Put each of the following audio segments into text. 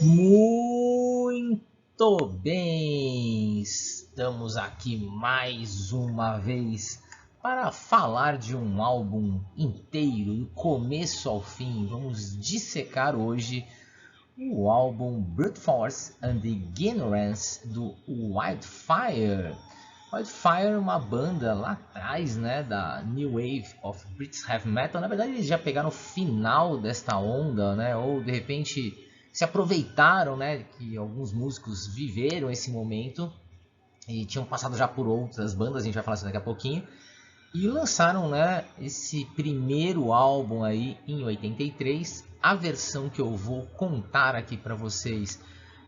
Muito bem, estamos aqui mais uma vez para falar de um álbum inteiro, do começo ao fim. Vamos dissecar hoje o álbum Brute Force and the Ignorance do Wildfire. Wildfire é uma banda lá atrás, né, da New Wave of British Heavy Metal. Na verdade, eles já pegaram o final desta onda, né, ou de repente se aproveitaram, né, que alguns músicos viveram esse momento e tinham passado já por outras bandas, a gente vai falar isso daqui a pouquinho, e lançaram, né, esse primeiro álbum aí em 83. A versão que eu vou contar aqui para vocês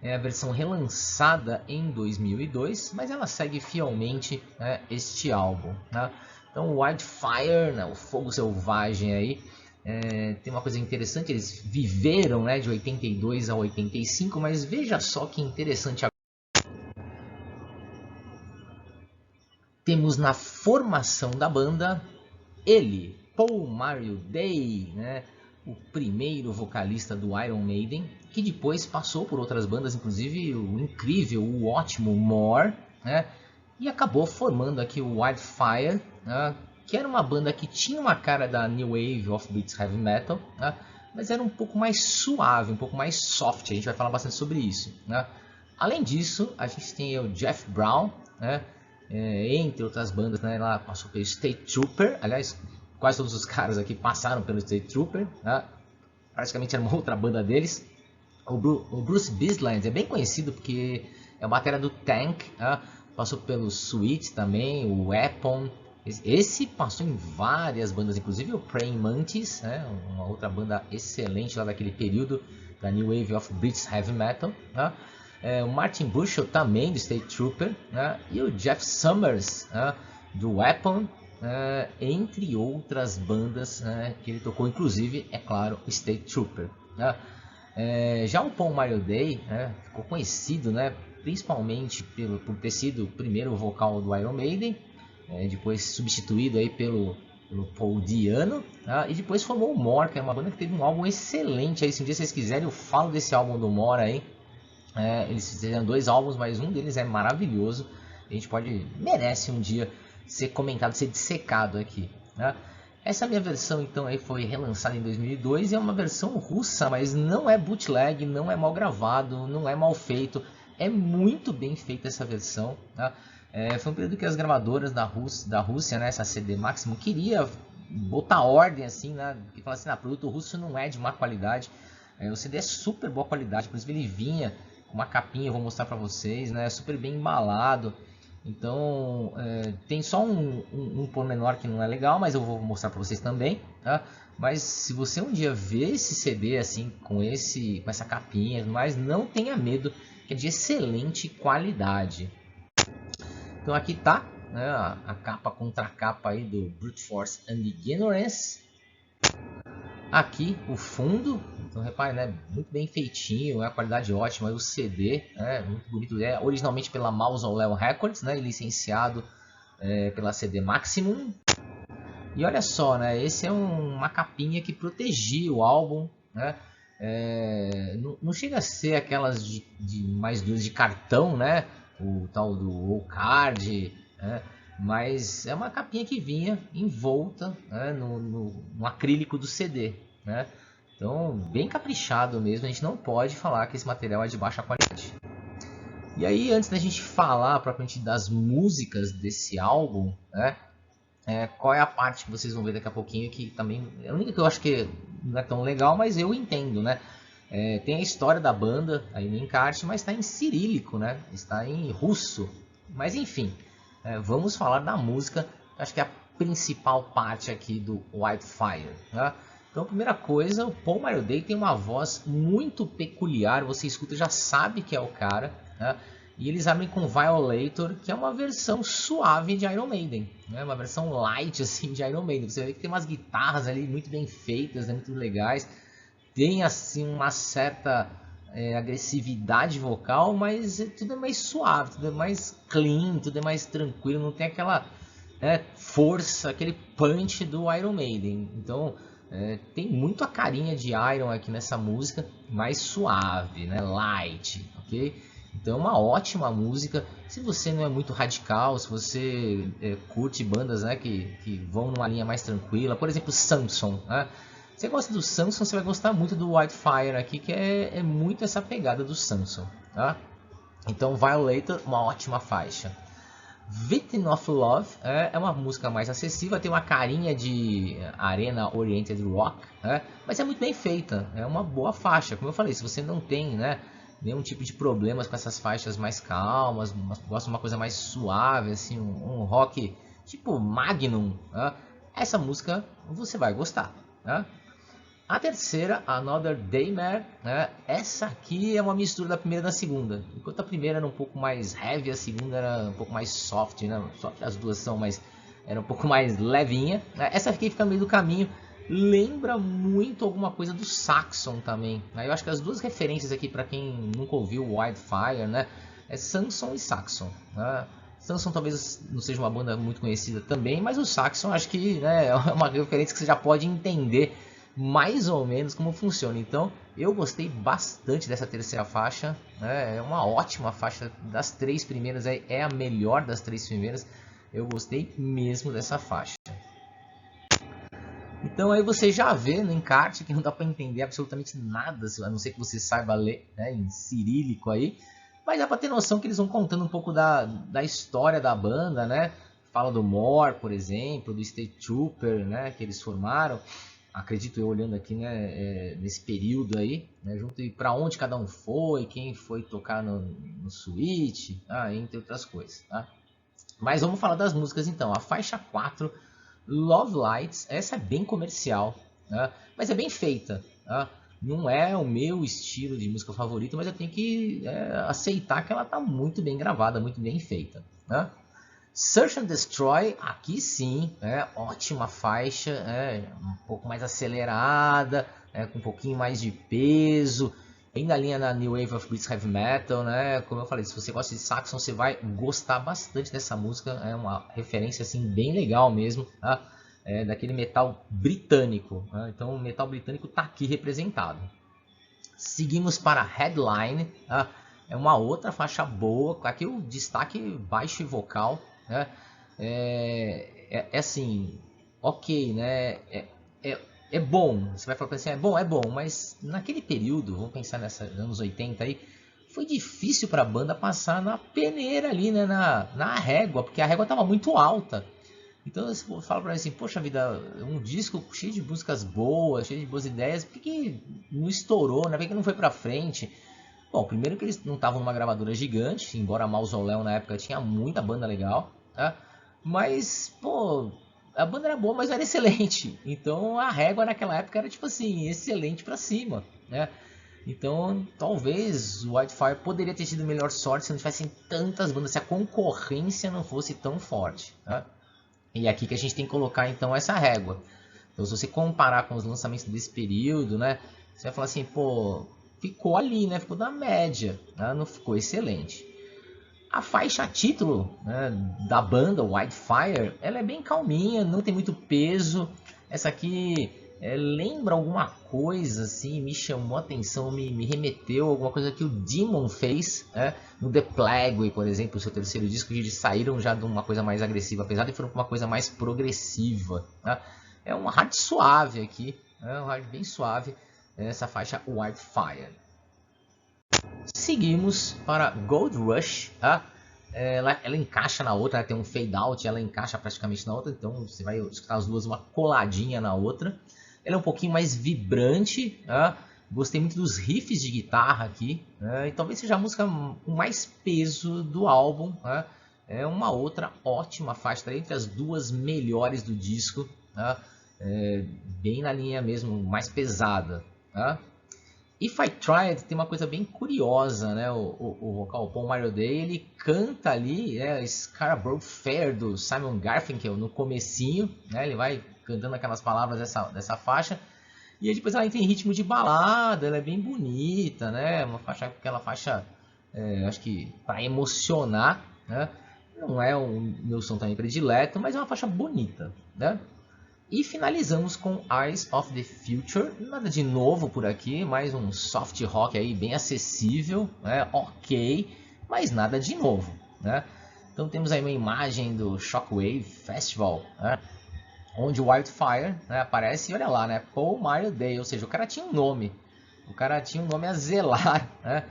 é a versão relançada em 2002, mas ela segue fielmente, né, este álbum, né? Então o Wildfire, né, o Fogo Selvagem aí, tem uma coisa interessante, eles viveram, né, de 82 a 85, mas veja só que interessante. Temos na formação da banda ele, Paul Mario Day, né, o primeiro vocalista do Iron Maiden, que depois passou por outras bandas, inclusive o incrível, o ótimo More, né, e acabou formando aqui o Wildfire, né, que era uma banda que tinha uma cara da New Wave of British Heavy Metal, né, mas era um pouco mais suave, um pouco mais soft. A gente vai falar bastante sobre isso, né. Além disso, a gente tem o Jeff Brown, né, entre outras bandas, né, lá passou pelo State Trooper. Aliás, quase todos os caras aqui passaram pelo State Trooper, né, praticamente era uma outra banda deles. O Bruce Bisland é bem conhecido porque é a bateria do Tank, né, passou pelo Sweet também, o Weapon. Esse passou em várias bandas, inclusive o Praying Mantis, né, uma outra banda excelente lá daquele período da New Wave of British Heavy Metal, né. O Martin Bushell também do State Trooper, né, e o Jeff Summers, né, do Weapon, entre outras bandas, né, que ele tocou, inclusive, é claro, o State Trooper, né. Já o Paul Mario Day, né, ficou conhecido, né, principalmente por ter sido o primeiro vocal do Iron Maiden, depois substituído aí pelo Paul Di'Anno, tá? E depois formou o More, que é uma banda que teve um álbum excelente. Aí, se um dia vocês quiserem, eu falo desse álbum do More aí. Eles fizeram 2 álbuns, mas um deles é maravilhoso. A gente merece um dia ser comentado, ser dissecado aqui, né? Essa minha versão então aí foi relançada em 2002 e é uma versão russa, mas não é bootleg, não é mal gravado, não é mal feito, é muito bem feita essa versão, tá? Foi um período que as gravadoras da Rússia, né, essa CD Maximum, queria botar ordem assim, né, que fala assim, produto russo não é de má qualidade, o CD é super boa qualidade, inclusive ele vinha com uma capinha, eu vou mostrar para vocês, né, super bem embalado. Então, tem só um pormenor que não é legal, mas eu vou mostrar para vocês também, tá? Mas se você um dia ver esse CD assim, com essa capinha, mas não tenha medo, que é de excelente qualidade. Então aqui tá, né, a capa contra a capa aí do Brute Force and Ignorance. Aqui o fundo, então repare, né, muito bem feitinho, a qualidade ótima, o CD, né, muito bonito, originalmente pela Mausoleum Records, né, e licenciado pela CD Maximum. E olha só, né, esse é uma capinha que protegia o álbum, né, não chega a ser aquelas de mais duras de cartão, né, o tal do O-Card, né, mas é uma capinha que vinha envolta, né, no acrílico do CD, né? Então, bem caprichado mesmo, a gente não pode falar que esse material é de baixa qualidade. E aí, antes da gente falar propriamente das músicas desse álbum, né, qual é a parte que vocês vão ver daqui a pouquinho, que também é a única que eu acho que não é tão legal, mas eu entendo, né? Tem a história da banda aí no encarte, mas está em cirílico, né? Está em russo. Mas enfim, vamos falar da música, acho que é a principal parte aqui do Wildfire, né? Então, primeira coisa, o Paul Mario Day tem uma voz muito peculiar, você escuta já sabe que é o cara, né? E eles abrem com Violator, que é uma versão suave de Iron Maiden, né? Uma versão light assim de Iron Maiden. Você vê que tem umas guitarras ali muito bem feitas, né? Muito legais. Tem assim uma certa agressividade vocal, mas tudo é mais suave, tudo é mais clean, tudo é mais tranquilo, não tem aquela força, aquele punch do Iron Maiden. Então Tem muito a carinha de Iron aqui nessa música, mais suave, né? Light, ok? Então é uma ótima música. Se você não é muito radical, se você curte bandas, né, que vão numa linha mais tranquila, por exemplo, Samson, né? Você gosta do Samson, você vai gostar muito do Wildfire aqui, que é muito essa pegada do Samson, tá? Então Violator, uma ótima faixa. Victim of Love é uma música mais acessível, tem uma carinha de arena oriented rock, mas é muito bem feita, é uma boa faixa. Como eu falei, se você não tem, né, nenhum tipo de problemas com essas faixas mais calmas, gosta de uma coisa mais suave, assim, um rock tipo Magnum, essa música você vai gostar. A terceira, Another Daymare, né? Essa aqui é uma mistura da primeira e da segunda. Enquanto a primeira era um pouco mais heavy, a segunda era um pouco mais soft, né? Soft as duas são, mas era um pouco mais levinha, né? Essa aqui fica no meio do caminho. Lembra muito alguma coisa do Saxon também, né? Eu acho que as duas referências aqui, para quem nunca ouviu Wildfire, né? É Samson e Saxon, né? Samson talvez não seja uma banda muito conhecida também, mas o Saxon acho que, né, é uma referência que você já pode entender mais ou menos como funciona. Então eu gostei bastante dessa terceira faixa, né? É uma ótima faixa. Das três primeiras é a melhor das três primeiras. Eu gostei mesmo dessa faixa. Então aí você já vê no encarte que não dá para entender absolutamente nada, a não ser que você saiba ler, né, em cirílico aí. Mas dá para ter noção que eles vão contando um pouco da história da banda, né? Fala do More, por exemplo, do State Trooper, né, que eles formaram. Acredito eu olhando aqui, né, nesse período aí, né, junto e para onde cada um foi, quem foi tocar no Switch, entre outras coisas, tá? Mas vamos falar das músicas então. A faixa 4, Love Lights, essa é bem comercial, né, mas é bem feita, tá? Não é o meu estilo de música favorito, mas eu tenho que aceitar que ela está muito bem gravada, muito bem feita, né? Search and Destroy, aqui sim, ótima faixa, um pouco mais acelerada, com um pouquinho mais de peso, bem na linha da New Wave of British Heavy Metal, né? Como eu falei, se você gosta de Saxon, você vai gostar bastante dessa música, é uma referência assim bem legal mesmo, tá? Daquele metal britânico, né? Então o metal britânico está aqui representado. Seguimos para Headline, tá? É uma outra faixa boa, aqui o destaque baixo e vocal, né? Assim, ok, né? É bom, você vai falar assim, é bom, mas naquele período, vamos pensar nesses anos 80 aí, foi difícil para a banda passar na peneira ali, né? Na régua, porque a régua estava muito alta. Então você fala pra mim assim, poxa vida, um disco cheio de músicas boas, cheio de boas ideias, por que não estourou, né? Por que não foi pra frente? Bom, primeiro que eles não estavam numa gravadora gigante, embora a Mausoléu na época tinha muita banda legal, tá? Mas, pô, a banda era boa, mas não era excelente. Então a régua naquela época era tipo assim, excelente pra cima, né? Então talvez o Wildfire poderia ter tido melhor sorte se não tivessem tantas bandas, se a concorrência não fosse tão forte, tá? E é aqui que a gente tem que colocar então essa régua. Então se você comparar com os lançamentos desse período, né, você vai falar assim, pô, ficou ali, né, ficou na média, né, não ficou excelente. A faixa título, né, da banda Wildfire, ela é bem calminha, não tem muito peso. Essa aqui lembra alguma coisa, assim, me chamou a atenção, me remeteu a alguma coisa que o Demon fez, né, no The Plague, por exemplo, o seu terceiro disco, eles saíram já de uma coisa mais agressiva, apesar de foram uma coisa mais progressiva, né? É um hard suave aqui, um hard bem suave, essa faixa Wildfire. Seguimos para Gold Rush, tá? Ela encaixa na outra, tem um fade out, ela encaixa praticamente na outra, então você vai escutar as duas uma coladinha na outra. Ela é um pouquinho mais vibrante, tá? Gostei muito dos riffs de guitarra aqui, e talvez seja a música com mais peso do álbum, tá? É uma outra ótima faixa, tá entre as duas melhores do disco, tá? Bem na linha mesmo, mais pesada, tá? If I Tried tem uma coisa bem curiosa, né? O vocal Paul Day, ele canta ali, Scarborough Fair do Simon Garfunkel no comecinho, né? Ele vai cantando aquelas palavras dessa faixa e aí depois ela entra em ritmo de balada, ela é bem bonita, né? Uma faixa, aquela faixa, acho que para emocionar, né? Não é o meu som também predileto, mas é uma faixa bonita, né? E finalizamos com Eyes of the Future, nada de novo por aqui, mais um soft rock aí bem acessível, né? Ok, mas nada de novo, né? Então temos aí uma imagem do Shockwave Festival, né? Onde o Wildfire, né, aparece, e olha lá, né? Paul Mario Day, ou seja, o cara tinha um nome, a zelar, né?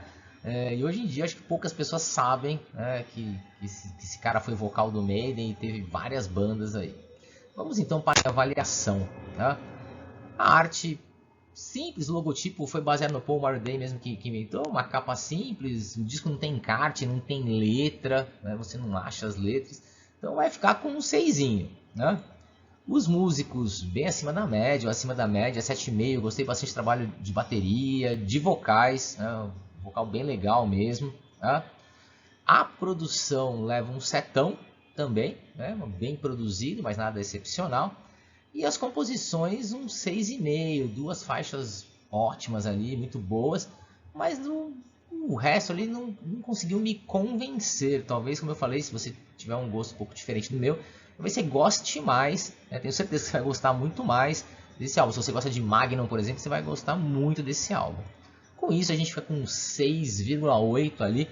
E hoje em dia acho que poucas pessoas sabem, né, que esse cara foi vocal do Maiden e teve várias bandas aí. Vamos então para a avaliação, né? A arte simples, o logotipo foi baseado no Paul Mario mesmo que inventou, uma capa simples, o disco não tem encarte, não tem letra, né? Você não acha as letras, então vai ficar com um 6, né? Os músicos bem acima da média, 7,5, gostei bastante do trabalho de bateria, de vocais, né? Um vocal bem legal mesmo, né? A produção leva um setão também, né? Bem produzido, mas nada excepcional. E as composições um 6,5, duas faixas ótimas ali, muito boas, mas o resto ali não conseguiu me convencer. Talvez, como eu falei, se você tiver um gosto um pouco diferente do meu, talvez você goste mais, né? Tenho certeza que você vai gostar muito mais desse álbum. Se você gosta de Magnum, por exemplo, você vai gostar muito desse álbum. Com isso a gente fica com 6,8 ali,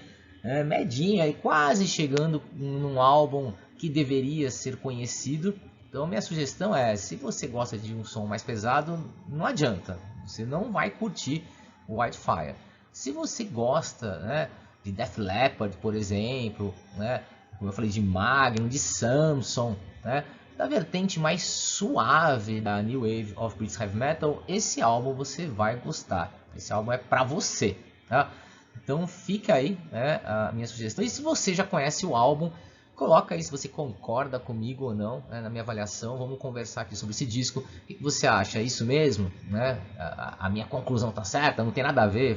medinho, aí quase chegando num álbum que deveria ser conhecido. Então minha sugestão é, se você gosta de um som mais pesado, não adianta, você não vai curtir o Wildfire. Se você gosta, né, de Def Leppard, por exemplo, né, como eu falei, de Magnum, de Samson, né, da vertente mais suave da New Wave of British Heavy Metal, esse álbum você vai gostar. Esse álbum é pra você, tá? Então fica aí, né, a minha sugestão. E se você já conhece o álbum, coloca aí se você concorda comigo ou não, né, na minha avaliação. Vamos conversar aqui sobre esse disco. O que você acha? É isso mesmo? Né? A minha conclusão tá certa? Não tem nada a ver?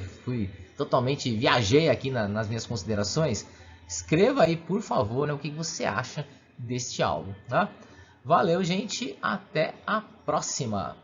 Viajei aqui nas minhas considerações. Escreva aí, por favor, né, o que você acha deste álbum. Tá? Valeu, gente. Até a próxima.